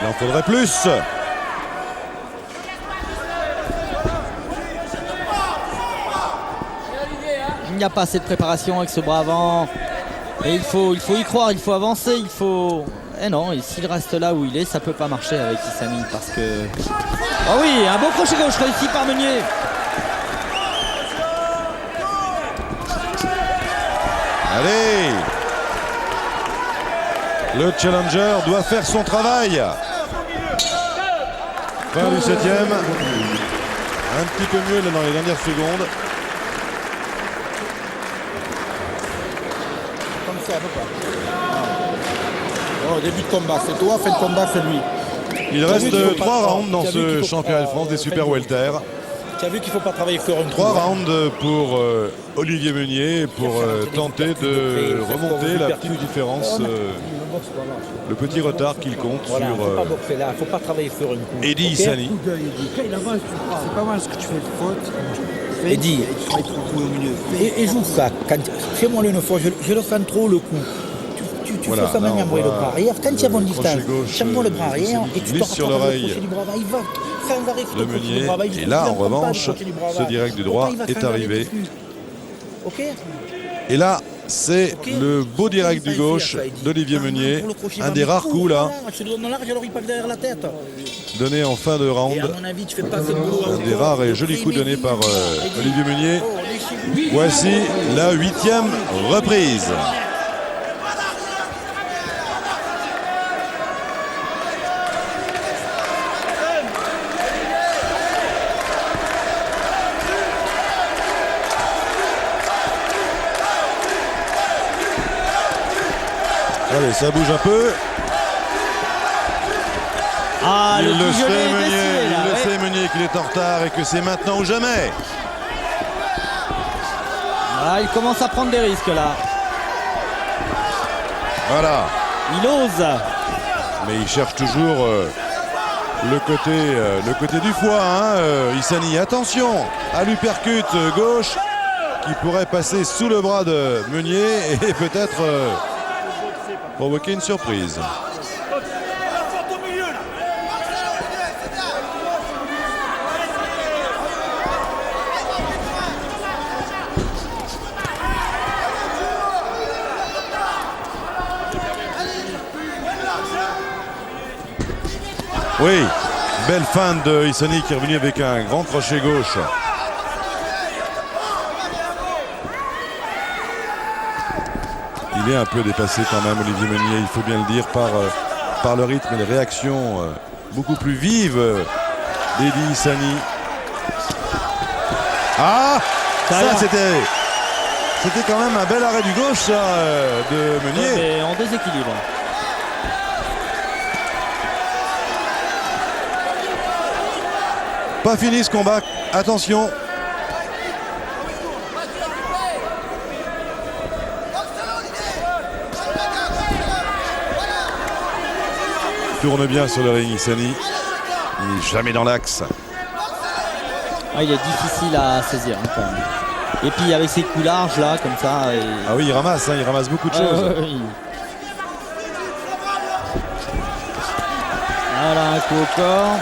Il en faudrait plus. Il n'y a pas assez de préparation avec ce bras avant. Et il faut y croire, il faut avancer, il faut... Eh non, et s'il reste là où il est, ça peut pas marcher avec Issani parce que... Oh oui, un beau crochet gauche réussi par Meunier. Allez! Le challenger doit faire son travail. Fin du 7e. Un petit peu mieux là, dans les dernières secondes. Comme ça, au début de combat, c'est toi, fin de combat, c'est lui. Il reste 3 rounds dans ce championnat de France des super welter. Tu as vu qu'il ne faut pas travailler sur un 3 rounds pour Olivier Meunier pour tenter de remonter la petite différence, le petit retard qu'il compte Voilà, sur il ne faut pas boxer là, il ne faut pas travailler sur un coup. Eddy Ok Issani. C'est pas mal ce que tu fais de faute. Eddy, et joue ça. Fais-moi une fois, je le sens trop le coup. Tu Voilà, fais ça là, même on envoyer le voit bras arrière. Quand tu as bonne crochet distance, gauche, tiens-moi le bras arrière et tu glisse te sur rattrapes l'oreille le crochet du bras avant. Il va sans arrêt sur de le crochet Meunier. du bras avant. Et là, en revanche, ce direct du droit est arrivé. Ok. Et là, c'est le beau direct du gauche d'Olivier Meunier. Un des rares coups là, Je te donne large, alors il passe derrière la tête. donné en fin de Et à round. mon avis, tu fais pas ce boulot. Un des rares et jolis coups donnés par Olivier Meunier. Voici la 8e reprise. Allez, ça bouge un peu. Ah, Il le le Dijonais sait, est Meunier. décidé, là, Il le ouais. sait, Meunier, qu'il est en retard et que c'est maintenant ou jamais. Ah, il commence à prendre des risques là. Voilà. Il ose. Mais il cherche toujours le côté du foie. Hein, Issani, attention à l'uppercut gauche qui pourrait passer sous le bras de Meunier et peut-être provoquer une surprise. Oui, belle fin de Issani qui est revenu avec un grand crochet gauche. Il est un peu dépassé quand même, Olivier Meunier, il faut bien le dire, par le rythme et les réactions beaucoup plus vives d'Eddy Issani. Ah, ça c'était quand même un bel arrêt du gauche ça, de Meunier. Mais en déséquilibre. Pas fini ce combat, attention. Tourne bien sur le ring Issani. Il est jamais dans l'axe. Ah, il est difficile à saisir hein, quand même. Et puis avec ses coups larges là, comme ça. Et... Ah oui, il ramasse beaucoup de choses. oui. Voilà, un coup au corps.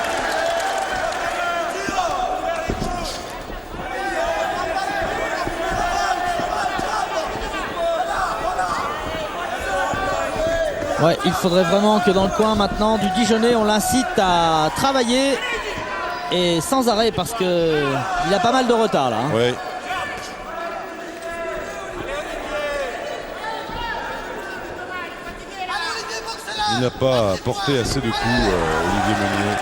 Ouais, il faudrait vraiment que dans le coin maintenant du Dijonais, on l'incite à travailler et sans arrêt parce que il a pas mal de retard là. Hein. Ouais. Il n'a pas porté assez de coups, Olivier Meunier.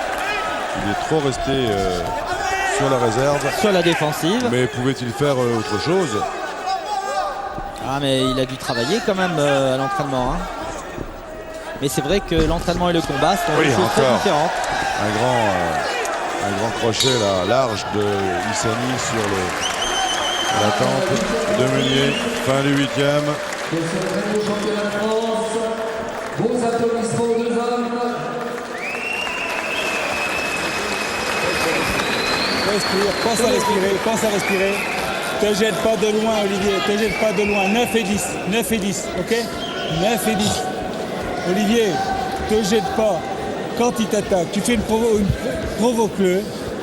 Il est trop resté sur la réserve. Sur la défensive. Mais pouvait-il faire autre chose? Ah mais il a dû travailler quand même à l'entraînement. Hein. Mais c'est vrai que l'entraînement et le combat sont des choses très différentes. Un grand crochet là, large de Issani sur la tempe de Meunier. Fin du 8e. De ce très beau championnat de France, vos applaudissements aux deux hommes. Respire, pense à respirer. Te jette pas de loin, Olivier, te jette pas de loin. 9 et 10, ok 9 et 10. Olivier, te jette pas. Quand il t'attaque, tu fais provoque-le,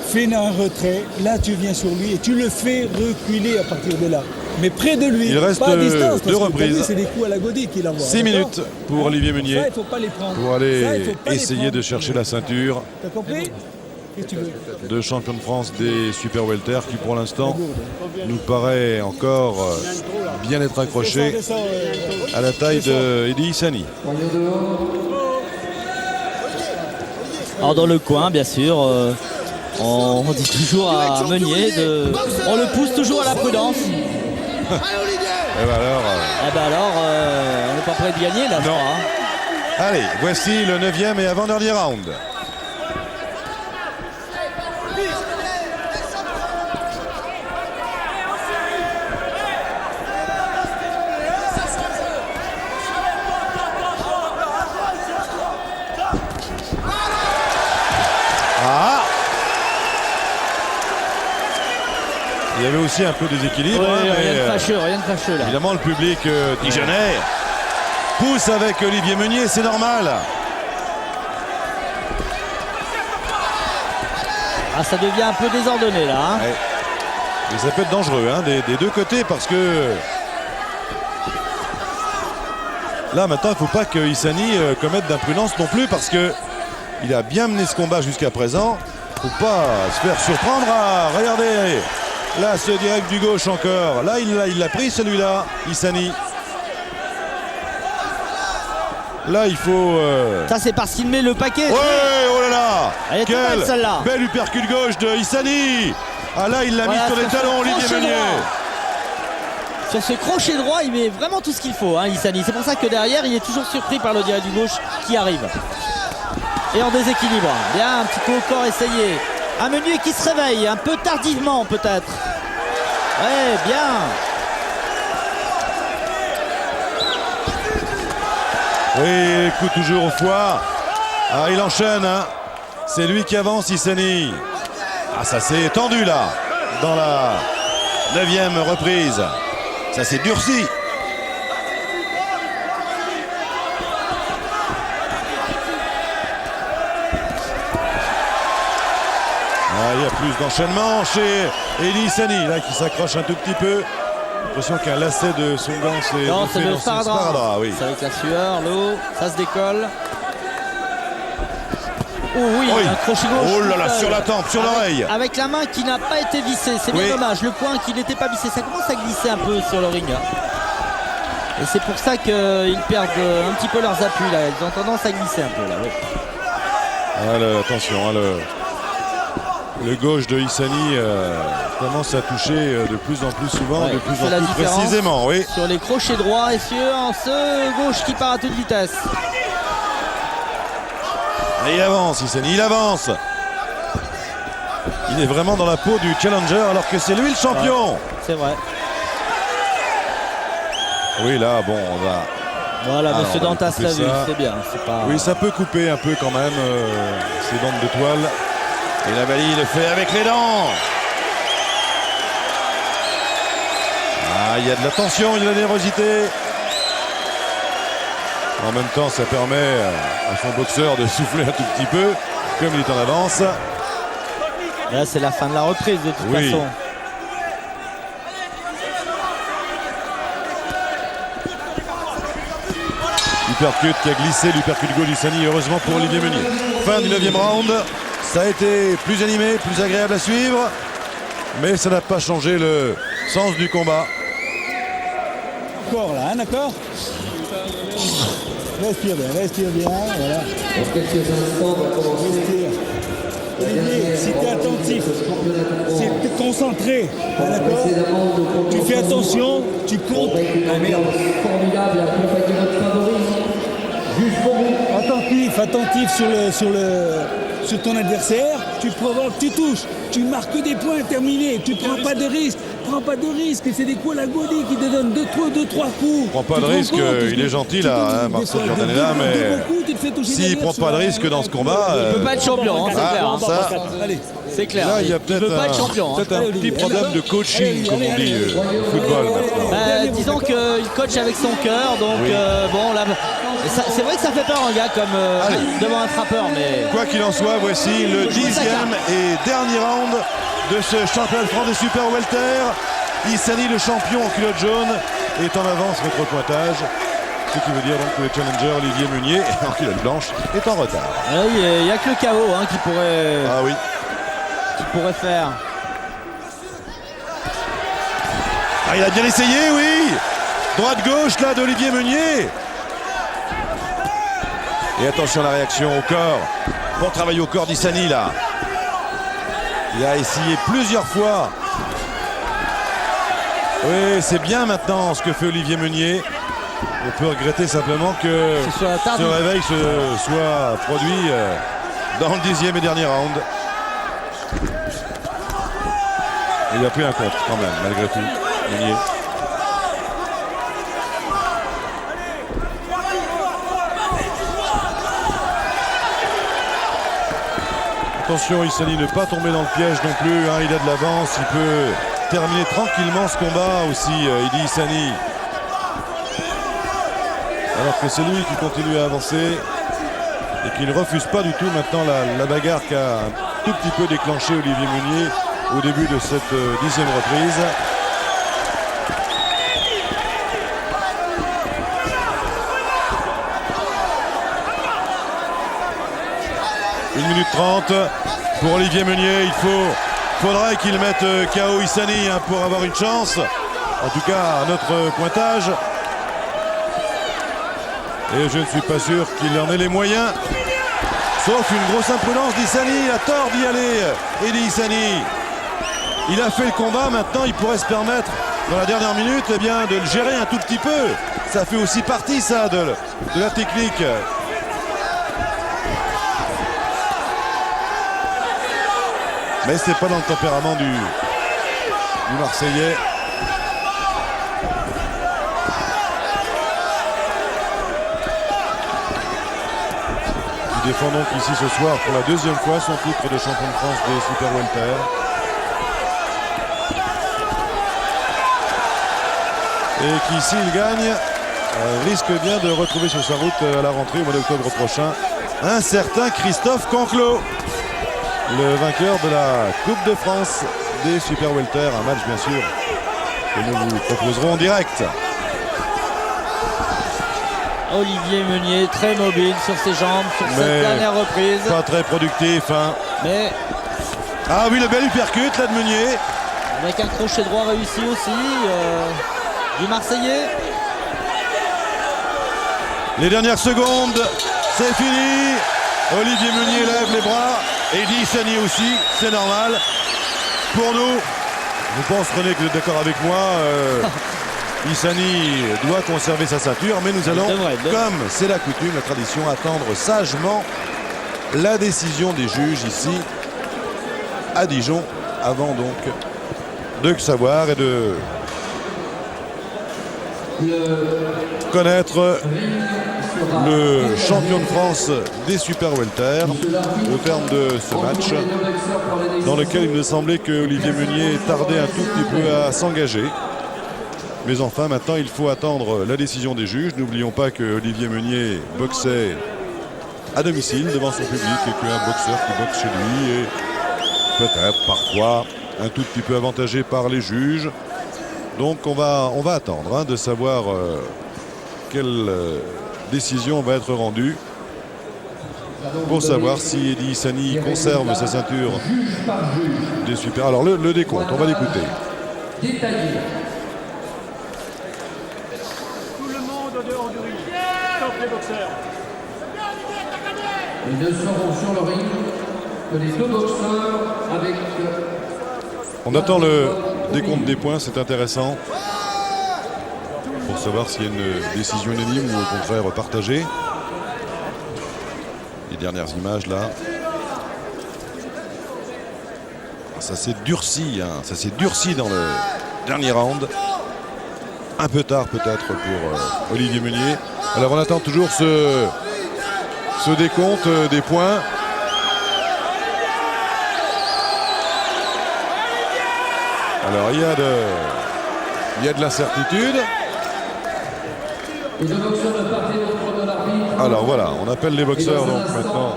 fais un retrait. Là, tu viens sur lui et tu le fais reculer à partir de là. Mais près de lui, il reste pas à distance. deux reprises. C'est des coups à la godille qu'il envoie. 6 minutes pour Olivier Meunier. Ça, il faut pas les prendre. Pour aller Ça, il faut pas les essayer prendre. de chercher la ceinture T'as compris? Qu'est-ce que tu veux? de champion de France des super welter qui pour l'instant nous paraît encore bien être accroché Descends, à la taille de Eddie Issani. Alors dans le coin, bien sûr, on dit toujours à Meunier, on le pousse toujours à la prudence. Et ben alors, Eh ben alors, on n'est pas prêt de gagner là, je Non. crois, hein. allez, voici le 9e et avant-dernier round. Ah! Il y avait aussi un peu de déséquilibre, Ouais, hein, mais, rien de fâcheux là. évidemment le public dijonnais pousse avec Olivier Meunier, c'est normal. Ah, ça devient un peu désordonné là, hein. Ouais. Et ça peut être dangereux hein, des deux côtés parce que là maintenant il ne faut pas que Issani commette d'imprudence non plus parce que il a bien mené ce combat jusqu'à présent. Il ne faut pas se faire surprendre. Ah, regardez, là c'est direct du gauche encore. Là il l'a pris celui-là, Issani. Là il faut... Ça c'est parce qu'il met le paquet. Ouais, oh là là! Elle était Quelle belle, celle-là. belle uppercut gauche de Issani! Ah là il l'a Voilà, mis sur les sur ce talons, Olivier crochet Meunier. droit. Sur ce crochet droit, il met vraiment tout ce qu'il faut, hein, Issani. C'est pour ça que derrière, il est toujours surpris par le direct du gauche qui arrive. Et en déséquilibre. Bien, un petit coup au corps essayé. Un Meunier qui se réveille, un peu tardivement peut-être. Ouais, bien. Oui, coup toujours au foie. Ah, il enchaîne, hein. C'est lui qui avance, Issani. Ah, ça s'est tendu là, dans la 9e reprise. Ça s'est durci. Ah, il y a plus d'enchaînement chez Eddie Issani, là, qui s'accroche un tout petit peu. J'ai l'impression qu'un lacet de son gant s'est Non, bouffé c'est le dans son sparadrap. sparadrap, oui. C'est avec la sueur, l'eau, ça se décolle. Oh oui, Oui. un crochet gauche. Oh là là, seul. sur la tempe, sur l'oreille. Avec la main qui n'a pas été vissée, c'est bien Oui. dommage. Le point qui n'était pas vissé, ça commence à glisser un peu sur le ring. Et c'est pour ça qu'ils perdent un petit peu leurs appuis là. Ils ont tendance à glisser un peu là. Oui. Ah, attention, hein, le gauche de Issani commence à toucher de plus en plus souvent, Ouais, de plus c'est en la plus différence. précisément, oui. Sur les crochets droits et sur ce gauche qui part à toute vitesse. Et il avance, Issani, il avance. Il est vraiment dans la peau du challenger alors que c'est lui le champion. C'est vrai. Oui, là, bon, on va... Voilà, Alors, monsieur on va Dantas couper l'a vu, ça. c'est bien. C'est pas... Oui, ça peut couper un peu quand même ces bandes de toile. Et la Bali le fait avec les dents. Ah, il y a de la tension, il y a de la nervosité. En même temps, ça permet à son boxeur de souffler un tout petit peu, comme il est en avance. Là, c'est la fin de la reprise de toute Oui. façon. L'uppercut qui a glissé, l'uppercut gauche d'Issani, heureusement pour Olivier Meunier. Fin du 9e round. Ça a été plus animé, plus agréable à suivre. Mais ça n'a pas changé le sens du combat. Encore là, hein, d'accord? Respire bien, voilà. Dans quelques instants, on va commencer Respire. Olivier, si tu es attentif, si tu es concentré, hein, d'accord? précédemment nos Tu fais attention, tu comptes. avec une ambiance formidable et accompagner votre favori. Juste pour vous. Attentif sur ton adversaire, tu provoques, tu touches, tu marques des points terminés, tu prends pas de risque. Prends pas de risque, c'est des coups à la godille qui te donnent 2-3 coups. Prends pas Tu de te rends risque, compte, il est gentil là, hein, Marcel Giordanella, mais s'il prend pas de risque dans ce combat, Il peut pas être champion, hein, c'est clair. hein. ça, Allez, C'est clair. là il y a Il peut-être peut pas être champion. hein. peut-être un petit problème de coaching, comme on dit au football maintenant. Disons qu'il coach avec son cœur, donc Oui. bon, C'est vrai que ça fait peur un gars comme devant un frappeur, mais Quoi qu'il en soit, voici le 10e et dernier round de ce championnat de France des super welter. Issani, le champion en culotte jaune, est en avance contre pointage. Ce qui veut dire donc que le challenger Olivier Meunier, en culotte blanche, est en retard. il n'y a que le KO qui Ah oui. pourrait faire. Ah, il a bien essayé, oui. Droite-gauche là d'Olivier Meunier. Et attention à la réaction au corps. Bon travail au corps d'Issani là. Il a essayé plusieurs fois. Oui, c'est bien maintenant ce que fait Olivier Meunier. On peut regretter simplement que ce réveil se soit produit dans le 10e et dernier round. Il a pris un compte quand même, malgré tout, Meunier. Attention, Issani, ne pas tomber dans le piège non plus. Hein, il a de l'avance, il peut terminer tranquillement ce combat aussi, Idi Issani. Alors que c'est lui qui continue à avancer et qui ne refuse pas du tout maintenant la bagarre qu'a un tout petit peu déclenché Olivier Meunier au début de cette 10e reprise. Une minute 30 pour Olivier Meunier. Faudrait qu'il mette KO Issani pour avoir une chance. En tout cas, à notre pointage. Et je ne suis pas sûr qu'il en ait les moyens. Sauf une grosse imprudence d'Issani. Il a tort d'y aller, Idi Issani. Il a fait le combat. Maintenant, il pourrait se permettre, dans la dernière minute, eh bien, de le gérer un tout petit peu. Ça fait aussi partie, ça, de la technique. Mais c'est pas dans le tempérament du Marseillais. Il défend donc ici ce soir pour la 2e fois son titre de champion de France des super welter. Et qui, s'il gagne, risque bien de retrouver sur sa route à la rentrée au mois d'octobre prochain un certain Christophe Canclot, le vainqueur de la Coupe de France des super welter. Un match bien sûr que nous vous proposerons en direct. Olivier Meunier très mobile sur ses jambes sur cette dernière reprise. Pas très productif. Hein. Mais ah oui, le bel uppercut là de Meunier. Avec un crochet droit réussi aussi du Marseillais. Les dernières secondes, c'est fini. Olivier Meunier lève les bras. Et Idi Issani aussi, c'est normal. Pour nous, je pense René que vous êtes d'accord avec moi. Issani doit conserver sa ceinture, mais nous allons, comme c'est la coutume, la tradition, attendre sagement la décision des juges ici à Dijon, avant donc de savoir et de connaître le champion de France des super welter au terme de ce match, dans lequel il me semblait que Olivier Meunier tardait un tout petit peu à s'engager. Mais enfin, maintenant, il faut attendre la décision des juges. N'oublions pas que Olivier Meunier boxait à domicile devant son public et qu'un boxeur qui boxe chez lui est peut-être parfois un tout petit peu avantagé par les juges. Donc on va attendre de savoir quelle décision va être rendue pour savoir si Idi Issani conserve sa ceinture des super. Alors le décompte, on va l'écouter. Ils ne seront sur le ring que les 2 boxeurs avec... On attend le décompte des points, c'est intéressant. Pour savoir s'il y a une décision unanime ou au contraire partagée. Les dernières images là. Ça s'est durci, hein. Ça s'est durci dans le dernier round. Un peu tard peut-être pour Olivier Meunier. Alors on attend toujours ce décompte des points. Alors il y a de l'incertitude. Les 2 boxeurs de part et d'autre de l'arbitre Alors voilà, on appelle les boxeurs donc maintenant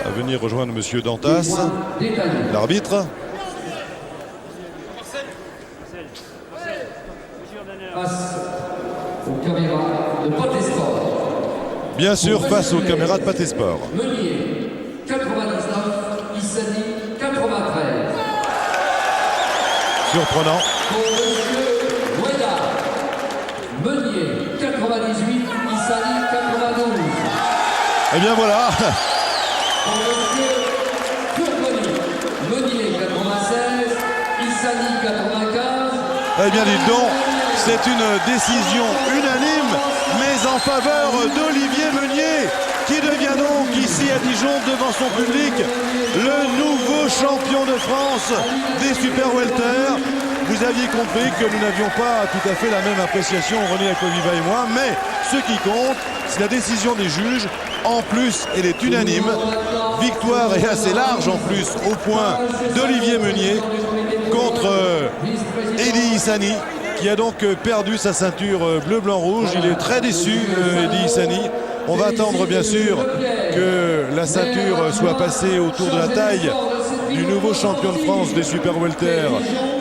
à venir rejoindre Monsieur Dantas, l'arbitre. Face aux caméras de Patesport. Bien sûr, face aux caméras de Patesport. Meunier, 99, Issani, 93. Surprenant. Pour Monsieur Weda, Meunier, 98, Issani, 92. Eh bien voilà. Pour Monsieur Turconi, Meunier, 96, Issani, 95. Eh bien dites donc, c'est une décision unanime, mais en faveur d'Olivier Meunier, qui devient donc ici à Dijon, devant son public, le nouveau champion de France des super welter. Vous aviez compris que nous n'avions pas tout à fait la même appréciation, René Acquaviva et moi, mais ce qui compte, c'est la décision des juges. En plus, elle est unanime. Victoire est assez large en plus, au point d'Olivier Meunier contre Eddie Issani, qui a donc perdu sa ceinture bleu-blanc-rouge. Il est très déçu, Eddie Issani. On va attendre bien sûr que la ceinture soit passée autour de la taille du nouveau champion de France des super welter,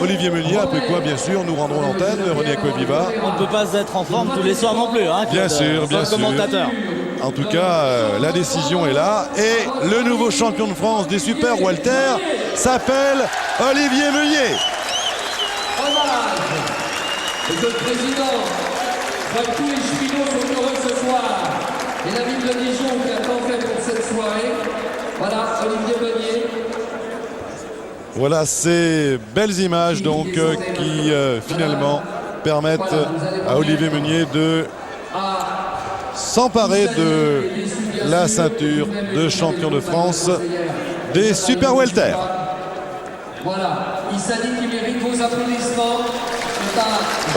Olivier Meunier, après quoi bien sûr nous rendrons l'antenne, René Acquaviva. On ne peut pas être en forme tous les soirs non plus, hein, Bien sûr, bien sûr. Commentateur. En tout cas, la décision est là. Et le nouveau champion de France des super welter s'appelle Olivier Meunier. Hommage. Monsieur le Président, je crois que tous les cheminots sont heureux ce soir. Et la ville de Dijon qui a tant fait pour cette soirée. Voilà, Olivier Meunier. Voilà ces belles images donc qui finalement permettent à Olivier Meunier de s'emparer de la ceinture de champion de France des super welter. Voilà, Issani qui mérite vos applaudissements.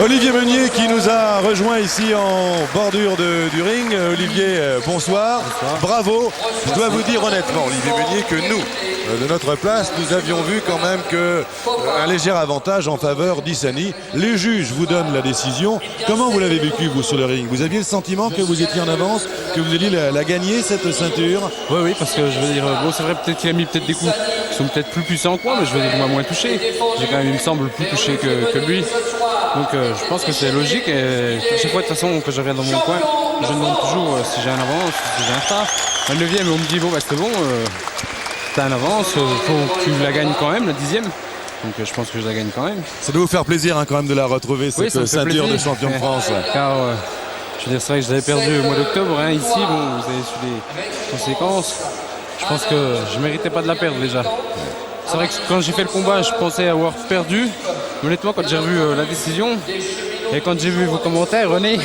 Olivier Meunier qui nous a rejoint ici en bordure du ring. Olivier, bonsoir. Bravo. Je dois vous dire honnêtement, Olivier Meunier, que nous, de notre place, nous avions vu quand même un léger avantage en faveur d'Issani. Les juges vous donnent la décision. Comment vous l'avez vécu, vous, sur le ring? Vous aviez le sentiment que vous étiez en avance, que vous alliez la gagner, cette ceinture? Oui, parce que je veux dire, bon, c'est vrai peut-être qu'il a mis peut-être des coups qui sont peut-être plus puissants que moi, mais je veux dire, moi moins touché. J'ai quand même, il me semble, plus touché que lui. Donc je pense que c'est logique et à chaque fois de toute façon que je reviens dans mon coin, je demande toujours si j'ai un avance, si j'ai un retard. Un 9e, on me dit bon bah c'est bon, t'as un avance, faut que tu la gagnes quand même, la 10e. Donc je pense que je la gagne quand même. Ça doit vous faire plaisir quand même de la retrouver, cette ceinture plaisir. De champion de France. Car je veux dire, c'est vrai que je l'avais perdu au mois d'octobre, hein, ici, bon, vous avez su les conséquences. Je pense que je méritais pas de la perdre déjà. C'est vrai que quand j'ai fait le combat, je pensais avoir perdu. Honnêtement, quand j'ai revu la décision et quand j'ai vu vos commentaires, René,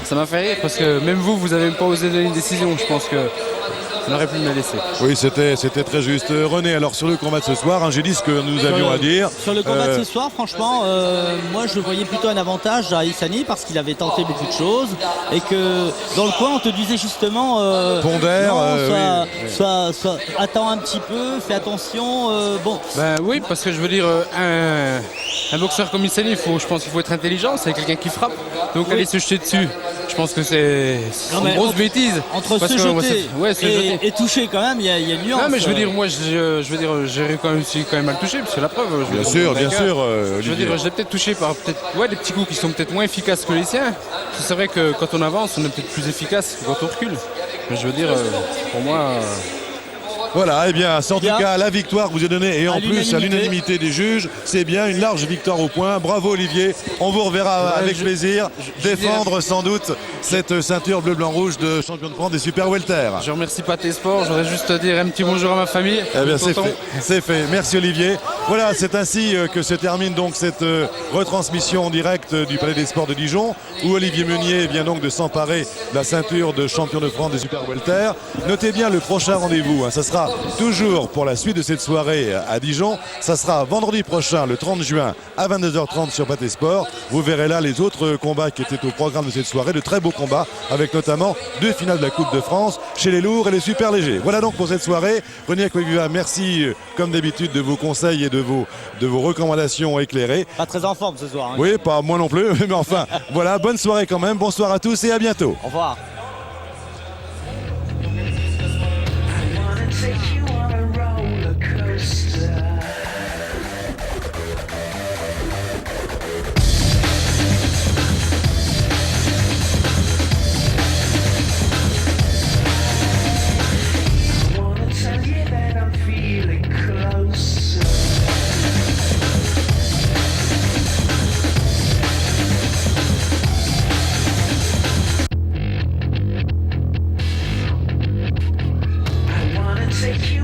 ça m'a fait rire parce que même vous, vous n'avez même pas osé donner une décision. Je pense que on aurait pu me la laisser. Oui, c'était très juste. René, alors sur le combat de ce soir, j'ai dit ce que nous avions à dire. Sur le combat de ce soir, franchement, moi je voyais plutôt un avantage à Issani parce qu'il avait tenté beaucoup de choses et que dans le coin on te disait justement pondère, attends un petit peu, fais attention. Bon. Ben oui, parce que je veux dire un boxeur comme Issani, je pense qu'il faut être intelligent, c'est quelqu'un qui frappe. Donc aller se jeter dessus, je pense que c'est une grosse bêtise. Entre se jeter et toucher quand même, il y a une nuance. Non mais je veux dire, moi j'ai quand même à le toucher, parce que la preuve. Bien sûr. Je veux dire, j'ai peut-être touché par des petits coups qui sont peut-être moins efficaces que les siens. C'est vrai que quand on avance, on est peut-être plus efficace que quand on recule. Mais je veux dire, pour moi. Voilà, et bien, c'est en tout cas la victoire que vous avez donnée et en plus à l'unanimité des juges, c'est bien une large victoire au point. Bravo Olivier, on vous reverra avec plaisir défendre sans doute cette ceinture bleu-blanc-rouge de champion de France des super welter. Je remercie Patesport, je voudrais juste dire un petit bonjour à ma famille. Eh bien c'est fait, merci Olivier. Voilà, c'est ainsi que se termine donc cette retransmission en direct du Palais des Sports de Dijon, où Olivier Meunier vient donc de s'emparer de la ceinture de champion de France des super welter. Notez bien le prochain rendez-vous, ça sera toujours pour la suite de cette soirée à Dijon. Ça sera vendredi prochain, le 30 juin à 22h30 sur Patesport. Vous verrez là les autres combats qui étaient au programme de cette soirée, de très beaux combats avec notamment 2 finales de la Coupe de France chez les lourds et les super légers. Voilà donc pour cette soirée. René Acquaviva, merci comme d'habitude de vos conseils et de vos recommandations éclairées. Pas très en forme ce soir. Hein. Oui, pas moi non plus, mais enfin voilà, bonne soirée quand même. Bonsoir à tous et à bientôt. Au revoir. Take